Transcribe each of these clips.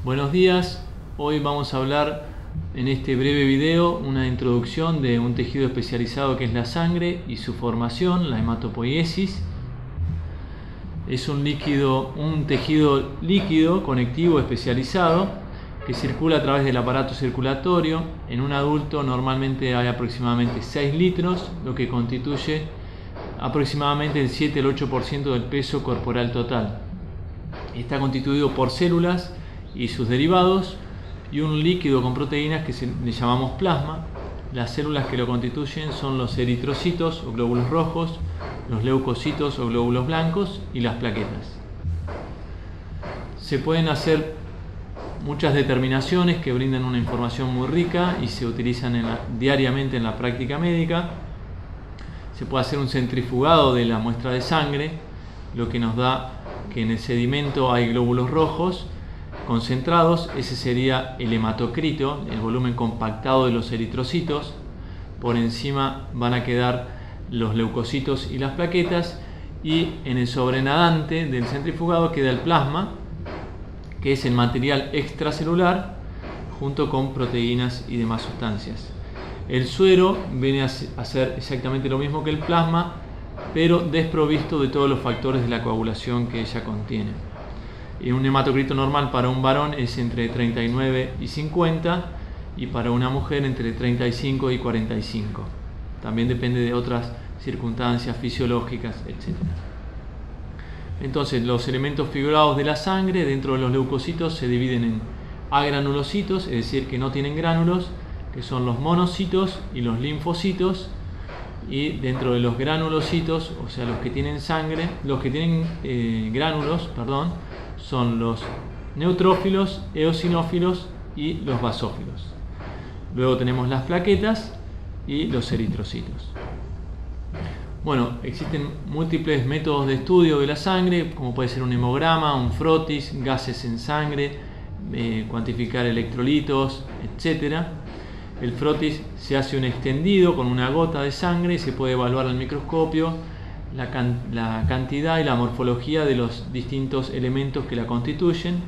Buenos días, hoy vamos a hablar en este breve video una introducción de un tejido especializado que es la sangre y su formación, la hematopoiesis. Es un tejido líquido conectivo especializado que circula a través del aparato circulatorio. En un adulto normalmente hay aproximadamente 6 litros, lo que constituye aproximadamente el 7 al 8% del peso corporal total. Está constituido por células y sus derivados y un líquido con proteínas que le llamamos plasma. Las células que lo constituyen son los eritrocitos o glóbulos rojos, los leucocitos o glóbulos blancos y las plaquetas. Se pueden hacer muchas determinaciones que brindan una información muy rica y se utilizan diariamente en la práctica médica. Se puede hacer un centrifugado de la muestra de sangre, lo que nos da que en el sedimento hay glóbulos rojos concentrados. Ese sería el hematocrito, el volumen compactado de los eritrocitos. Por encima van a quedar los leucocitos y las plaquetas, y en el sobrenadante del centrifugado queda el plasma, que es el material extracelular junto con proteínas y demás sustancias. El suero viene a hacer exactamente lo mismo que el plasma, pero desprovisto de todos los factores de la coagulación que ella contiene. Y un hematocrito normal para un varón es entre 39 y 50 y para una mujer entre 35 y 45. También depende de otras circunstancias fisiológicas, etc. Entonces, los elementos figurados de la sangre dentro de los leucocitos se dividen en agranulocitos, es decir, que no tienen gránulos, que son los monocitos y los linfocitos. Y dentro de los granulocitos, o sea, los que tienen gránulos, son los neutrófilos, eosinófilos y los basófilos. Luego tenemos las plaquetas y los eritrocitos. Bueno, existen múltiples métodos de estudio de la sangre, como puede ser un hemograma, un frotis, gases en sangre, cuantificar electrolitos, etc. El frotis se hace un extendido con una gota de sangre y se puede evaluar al microscopio la cantidad y la morfología de los distintos elementos que la constituyen.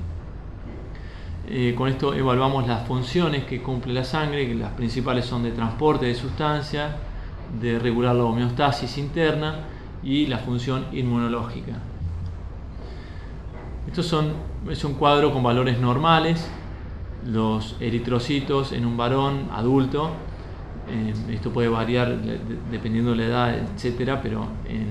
Con esto evaluamos las funciones que cumple la sangre, que las principales son de transporte de sustancia, de regular la homeostasis interna y la función inmunológica. Es un cuadro con valores normales. Los eritrocitos en un varón adulto, esto puede variar dependiendo de la edad, etcétera, pero en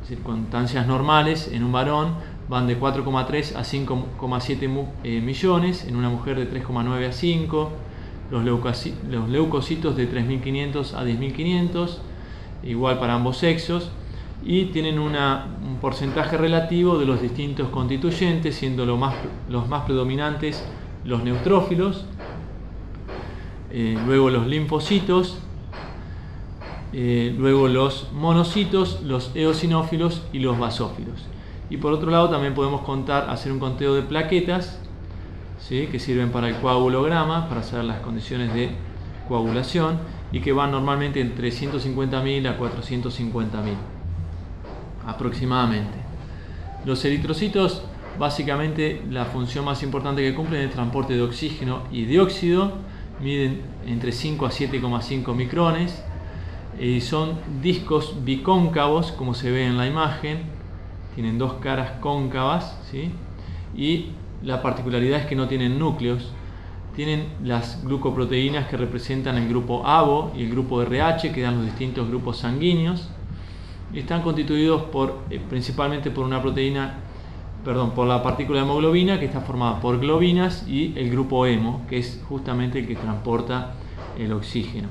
circunstancias normales en un varón van de 4,3 a 5,7 millones, en una mujer de 3,9 a 5, los leucocitos de 3.500 a 10.500, igual para ambos sexos, y tienen un porcentaje relativo de los distintos constituyentes, siendo los más predominantes los neutrófilos, luego los linfocitos, luego los monocitos, los eosinófilos y los basófilos. Y por otro lado también podemos hacer un conteo de plaquetas, ¿sí?, que sirven para el coagulograma, para saber las condiciones de coagulación, y que van normalmente entre 150.000 a 450.000 aproximadamente. Los eritrocitos, básicamente la función más importante que cumplen es el transporte de oxígeno y dióxido. Miden entre 5 a 7,5 micrones y son discos bicóncavos, como se ve en la imagen. Tienen dos caras cóncavas, ¿sí? Y la particularidad es que no tienen núcleos. Tienen las glucoproteínas que representan el grupo ABO y el grupo RH, que dan los distintos grupos sanguíneos. Y están constituidos principalmente por por la partícula hemoglobina, que está formada por globinas, y el grupo hemo, que es justamente el que transporta el oxígeno.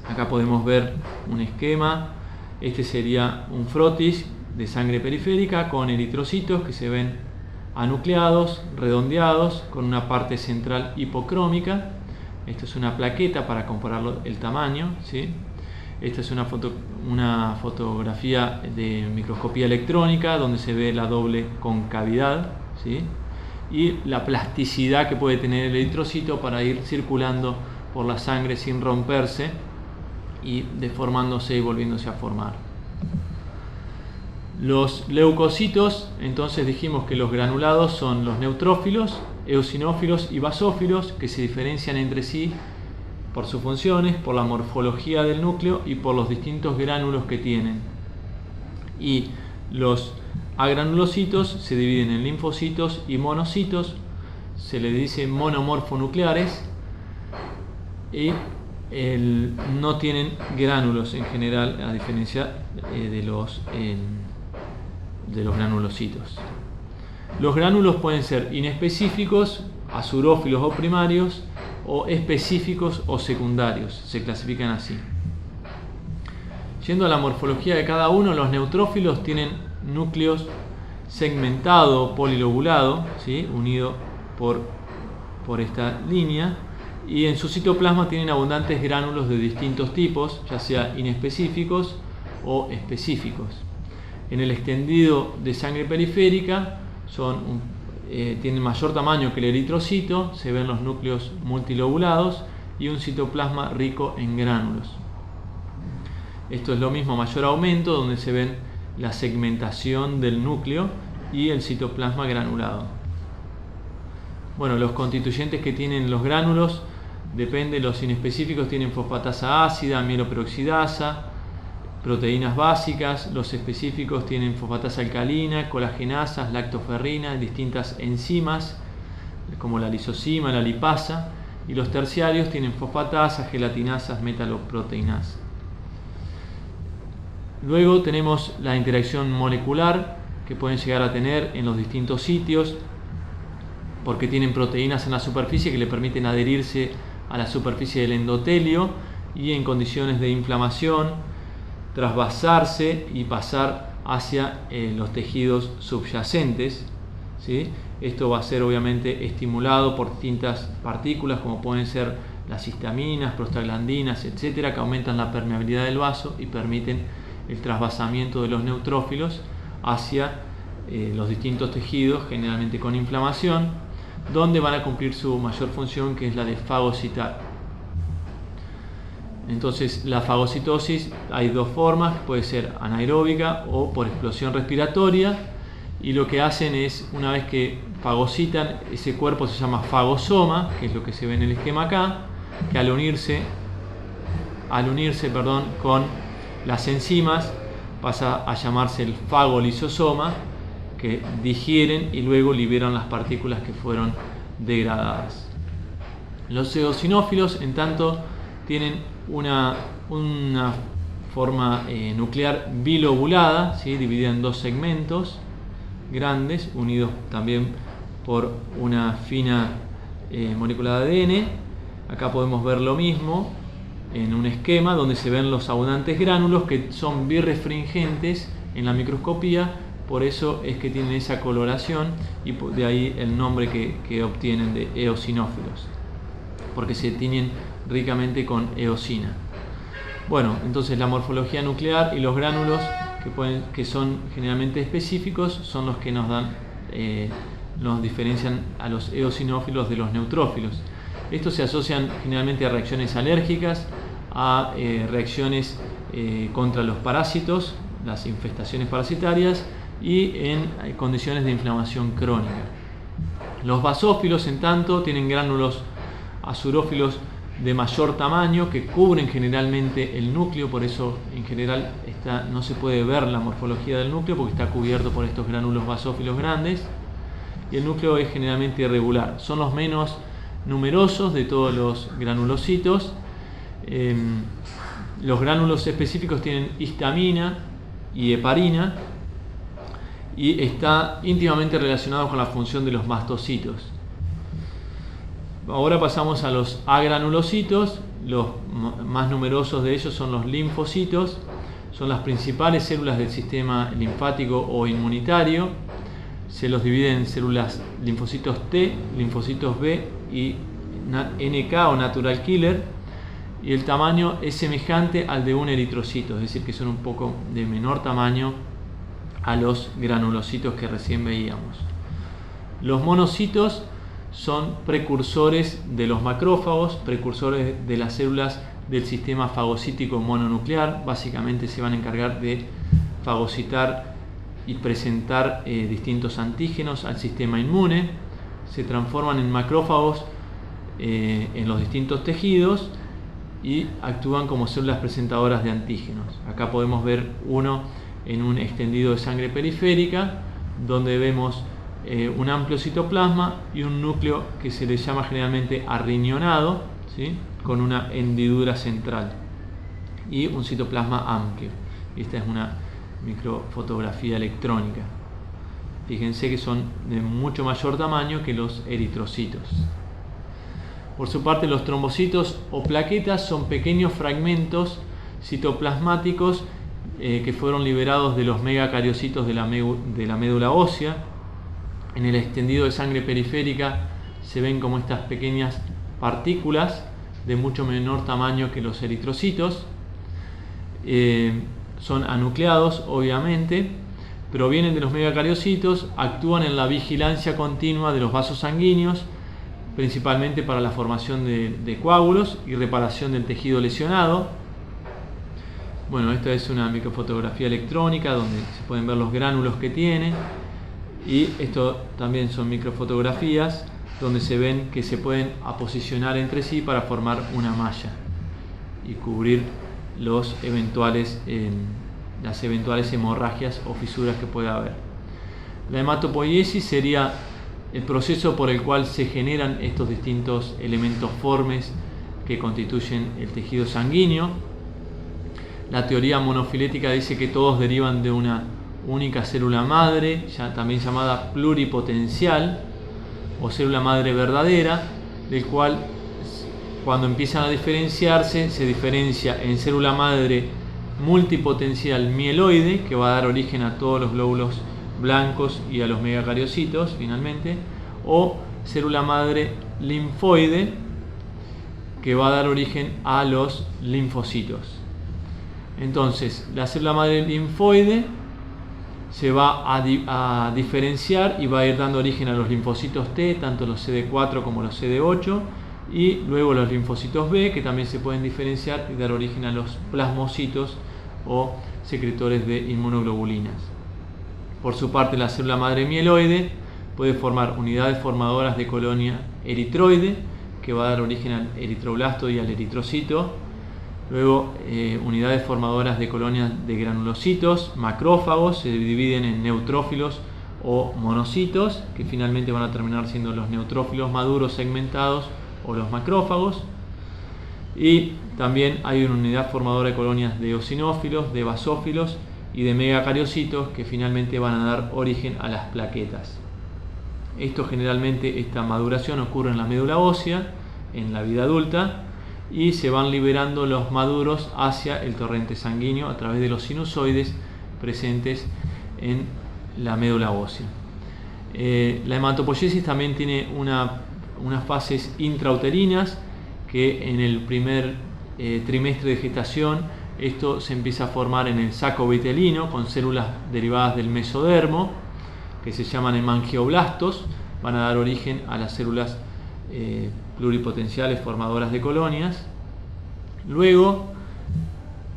Acá podemos ver un esquema. Este sería un frotis de sangre periférica con eritrocitos que se ven anucleados, redondeados, con una parte central hipocrómica. Esto es una plaqueta para comparar el tamaño, ¿sí? Esta es una fotografía de microscopía electrónica donde se ve la doble concavidad, ¿sí?, y la plasticidad que puede tener el eritrocito para ir circulando por la sangre sin romperse y deformándose y volviéndose a formar. Los leucocitos, entonces dijimos que los granulados son los neutrófilos eosinófilos y basófilos, que se diferencian entre sí por sus funciones, por la morfología del núcleo y por los distintos gránulos que tienen. Y los agranulocitos se dividen en linfocitos y monocitos, se les dice monomorfonucleares, y no tienen gránulos en general, a diferencia de los granulocitos. Los gránulos pueden ser inespecíficos, azurófilos o primarios, o específicos o secundarios, se clasifican así. Yendo a la morfología de cada uno, los neutrófilos tienen núcleos segmentado, polilobulado, ¿sí? Unido por esta línea, y en su citoplasma tienen abundantes gránulos de distintos tipos, ya sea inespecíficos o específicos. En el extendido de sangre periférica tienen mayor tamaño que el eritrocito, se ven los núcleos multilobulados y un citoplasma rico en gránulos. Esto es lo mismo a mayor aumento, donde se ven la segmentación del núcleo y el citoplasma granulado. Bueno, los constituyentes que tienen los gránulos depende. Los inespecíficos tienen fosfatasa ácida, mieloperoxidasa, proteínas básicas. Los específicos tienen fosfatasa alcalina, colagenasas, lactoferrina, distintas enzimas como la lisozima, la lipasa. Y los terciarios tienen fosfatasas, gelatinasas, metaloproteinasas. Luego tenemos la interacción molecular que pueden llegar a tener en los distintos sitios, porque tienen proteínas en la superficie que le permiten adherirse a la superficie del endotelio y en condiciones de inflamación trasvasarse y pasar hacia los tejidos subyacentes, ¿sí? Esto va a ser obviamente estimulado por distintas partículas como pueden ser las histaminas, prostaglandinas, etcétera, que aumentan la permeabilidad del vaso y permiten el trasvasamiento de los neutrófilos hacia los distintos tejidos, generalmente con inflamación, donde van a cumplir su mayor función, que es la de fagocitar. Entonces, la fagocitosis hay dos formas, puede ser anaeróbica o por explosión respiratoria, y lo que hacen es, una vez que fagocitan, ese cuerpo se llama fagosoma, que es lo que se ve en el esquema acá, que al unirse con las enzimas pasa a llamarse el fagolisosoma, que digieren y luego liberan las partículas que fueron degradadas. Los eosinófilos, en tanto, tienen una forma nuclear bilobulada, ¿sí? Dividida en dos segmentos grandes, unidos también por una fina molécula de ADN. Acá podemos ver lo mismo en un esquema donde se ven los abundantes gránulos que son birrefringentes en la microscopía, por eso es que tienen esa coloración y de ahí el nombre que obtienen de eosinófilos, porque se tiñen ricamente con eosina. Bueno, entonces la morfología nuclear y los gránulos que son generalmente específicos son los que nos diferencian a los eosinófilos de los neutrófilos. Estos se asocian generalmente a reacciones alérgicas, a reacciones contra los parásitos, las infestaciones parasitarias, y en condiciones de inflamación crónica. Los basófilos, en tanto, tienen gránulos azurófilos de mayor tamaño que cubren generalmente el núcleo, por eso en general no se puede ver la morfología del núcleo porque está cubierto por estos gránulos basófilos grandes, y el núcleo es generalmente irregular. Son los menos numerosos de todos los granulocitos. Los gránulos específicos tienen histamina y heparina y está íntimamente relacionado con la función de los mastocitos. Ahora pasamos a los agranulocitos. Los más numerosos de ellos son los linfocitos. Son las principales células del sistema linfático o inmunitario. Se los divide en células linfocitos T, linfocitos B y NK o natural killer, y el tamaño es semejante al de un eritrocito, es decir, que son un poco de menor tamaño a los granulocitos que recién veíamos. Los monocitos son precursores de los macrófagos, precursores de las células del sistema fagocítico mononuclear. Básicamente se van a encargar de fagocitar y presentar distintos antígenos al sistema inmune. se transforman en macrófagos en los distintos tejidos y actúan como células presentadoras de antígenos. Acá podemos ver uno en un extendido de sangre periférica, donde vemos un amplio citoplasma y un núcleo que se le llama generalmente arriñonado, ¿sí?, con una hendidura central y un citoplasma amplio. Esta es una microfotografía electrónica. Fíjense que son de mucho mayor tamaño que los eritrocitos. Por su parte, los trombocitos o plaquetas son pequeños fragmentos citoplasmáticos que fueron liberados de los megacariocitos de la médula ósea. En el extendido de sangre periférica se ven como estas pequeñas partículas de mucho menor tamaño que los eritrocitos. Son anucleados, obviamente, provienen de los megacariocitos, actúan en la vigilancia continua de los vasos sanguíneos, principalmente para la formación de coágulos y reparación del tejido lesionado. Bueno, esta es una microfotografía electrónica donde se pueden ver los gránulos que tiene, y esto también son microfotografías donde se ven que se pueden aposicionar entre sí para formar una malla y cubrir las eventuales hemorragias o fisuras que pueda haber. La hematopoiesis sería el proceso por el cual se generan estos distintos elementos formes que constituyen el tejido sanguíneo. La teoría monofilética dice que todos derivan de una única célula madre, también llamada pluripotencial o célula madre verdadera, del cual cuando empiezan a diferenciarse se diferencia en célula madre multipotencial mieloide, que va a dar origen a todos los glóbulos blancos y a los megacariocitos finalmente, o célula madre linfoide, que va a dar origen a los linfocitos. Entonces, la célula madre linfoide se va a diferenciar y va a ir dando origen a los linfocitos T, tanto los CD4 como los CD8, y luego los linfocitos B, que también se pueden diferenciar y dar origen a los plasmocitos o secretores de inmunoglobulinas. Por su parte, la célula madre mieloide puede formar unidades formadoras de colonia eritroide, que va a dar origen al eritroblasto y al eritrocito. Luego, unidades formadoras de colonias de granulocitos, macrófagos, se dividen en neutrófilos o monocitos, que finalmente van a terminar siendo los neutrófilos maduros segmentados o los macrófagos. Y también hay una unidad formadora de colonias de eosinófilos, de basófilos y de megacariocitos, que finalmente van a dar origen a las plaquetas. Esta maduración ocurre en la médula ósea, en la vida adulta, y se van liberando los maduros hacia el torrente sanguíneo a través de los sinusoides presentes en la médula ósea. La hematopoiesis también tiene unas fases intrauterinas, que en el primer trimestre de gestación esto se empieza a formar en el saco vitelino con células derivadas del mesodermo, que se llaman hemangioblastos, van a dar origen a las células pluripotenciales formadoras de colonias. Luego,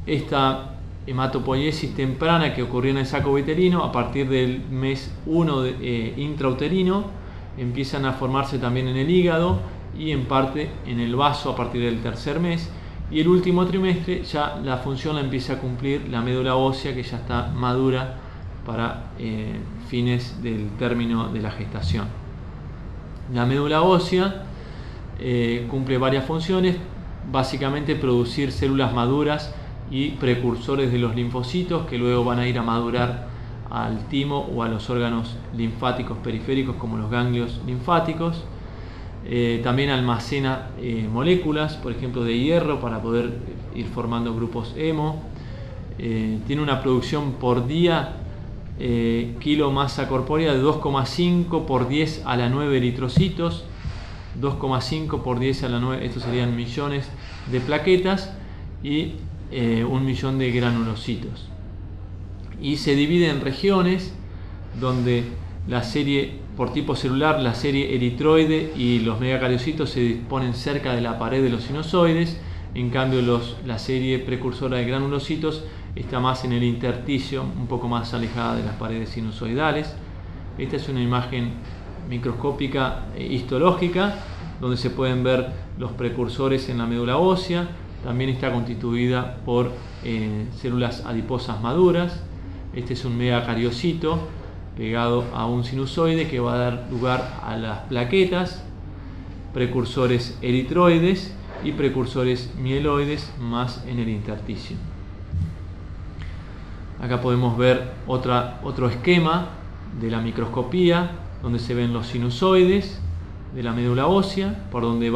esta hematopoiesis temprana que ocurrió en el saco vitelino, a partir del mes 1 intrauterino, empiezan a formarse también en el hígado y en parte en el vaso a partir del tercer mes, y el último trimestre ya la función la empieza a cumplir la médula ósea, que ya está madura para fines del término de la gestación. La médula ósea cumple varias funciones, básicamente producir células maduras y precursores de los linfocitos, que luego van a ir a madurar al timo o a los órganos linfáticos periféricos como los ganglios linfáticos. También almacena moléculas, por ejemplo de hierro, para poder ir formando grupos hemo. Tiene una producción por día kilo masa corpórea de 2,5 por 10 a la 9 eritrocitos, 2,5 por 10 a la 9, estos serían millones de plaquetas, y 1 millón de granulocitos. Y se divide en regiones donde la serie por tipo celular, la serie eritroide y los megacariocitos se disponen cerca de la pared de los sinusoides. En cambio, la serie precursora de granulocitos está más en el intersticio, un poco más alejada de las paredes sinusoidales. Esta es una imagen microscópica histológica, donde se pueden ver los precursores en la médula ósea. También está constituida por células adiposas maduras. Este es un megacariocito pegado a un sinusoide que va a dar lugar a las plaquetas, precursores eritroides y precursores mieloides más en el intersticio. Acá podemos ver otro esquema de la microscopía, donde se ven los sinusoides de la médula ósea, por donde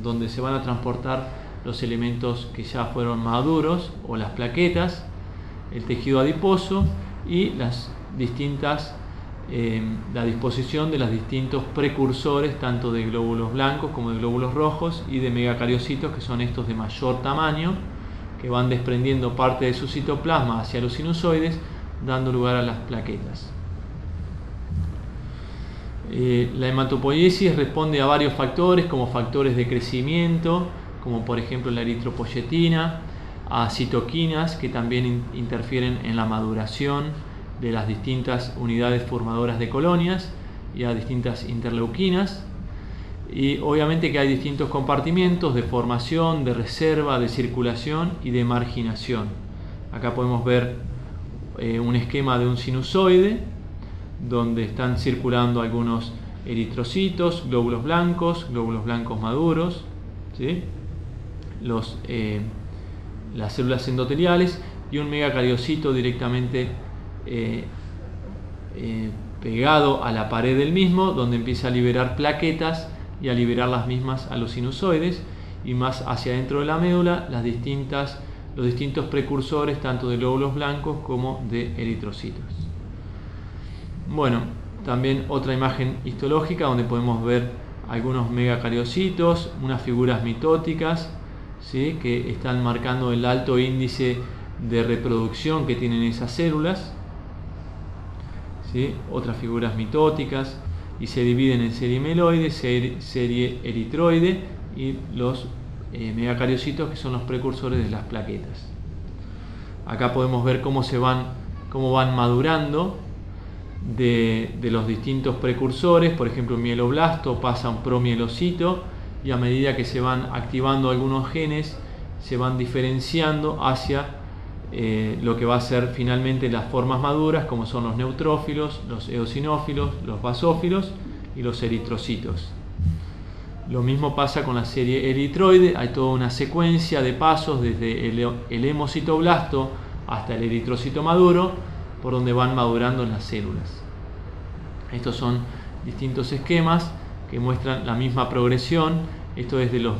donde se van a transportar los elementos que ya fueron maduros o las plaquetas, el tejido adiposo y la disposición de los distintos precursores, tanto de glóbulos blancos como de glóbulos rojos y de megacariocitos, que son estos de mayor tamaño, que van desprendiendo parte de su citoplasma hacia los sinusoides, dando lugar a las plaquetas. La hematopoiesis responde a varios factores, como factores de crecimiento, como por ejemplo la eritropoyetina, a citoquinas que también interfieren en la maduración de las distintas unidades formadoras de colonias, y a distintas interleuquinas. Y obviamente que hay distintos compartimientos de formación, de reserva, de circulación y de marginación. Acá podemos ver un esquema de un sinusoide, donde están circulando algunos eritrocitos, glóbulos blancos maduros, ¿sí? Las células endoteliales, y un megacariocito directamente pegado a la pared del mismo, donde empieza a liberar plaquetas y a liberar las mismas a los sinusoides, y más hacia adentro de la médula los distintos precursores tanto de glóbulos blancos como de eritrocitos. Bueno, también otra imagen histológica donde podemos ver algunos megacariocitos, unas figuras mitóticas, ¿sí?, que están marcando el alto índice de reproducción que tienen esas células, ¿sí? Otras figuras mitóticas, y se dividen en serie mieloide, serie eritroide y los megacariocitos, que son los precursores de las plaquetas. Acá podemos ver cómo van madurando de los distintos precursores. Por ejemplo, un mieloblasto pasa a un promielocito, y a medida que se van activando algunos genes, se van diferenciando hacia lo que va a ser finalmente las formas maduras, como son los neutrófilos, los eosinófilos, los basófilos y los eritrocitos. Lo mismo pasa con la serie eritroide. Hay toda una secuencia de pasos desde el hemocitoblasto hasta el eritrocito maduro, por donde van madurando las células. Estos son distintos esquemas que muestran la misma progresión. Esto es de los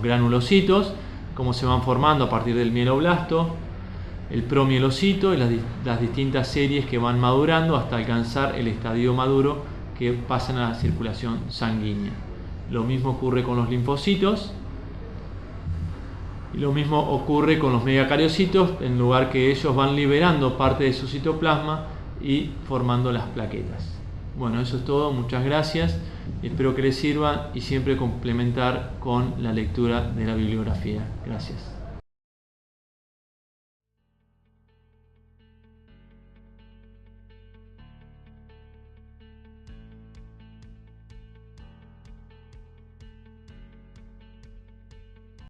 granulocitos, cómo se van formando a partir del mieloblasto, el promielocito y las distintas series que van madurando hasta alcanzar el estadio maduro, que pasan a la circulación sanguínea. Lo mismo ocurre con los linfocitos, y lo mismo ocurre con los megacariocitos, en lugar que ellos van liberando parte de su citoplasma y formando las plaquetas. Bueno, eso es todo, muchas gracias, espero que les sirva, y siempre complementar con la lectura de la bibliografía. Gracias.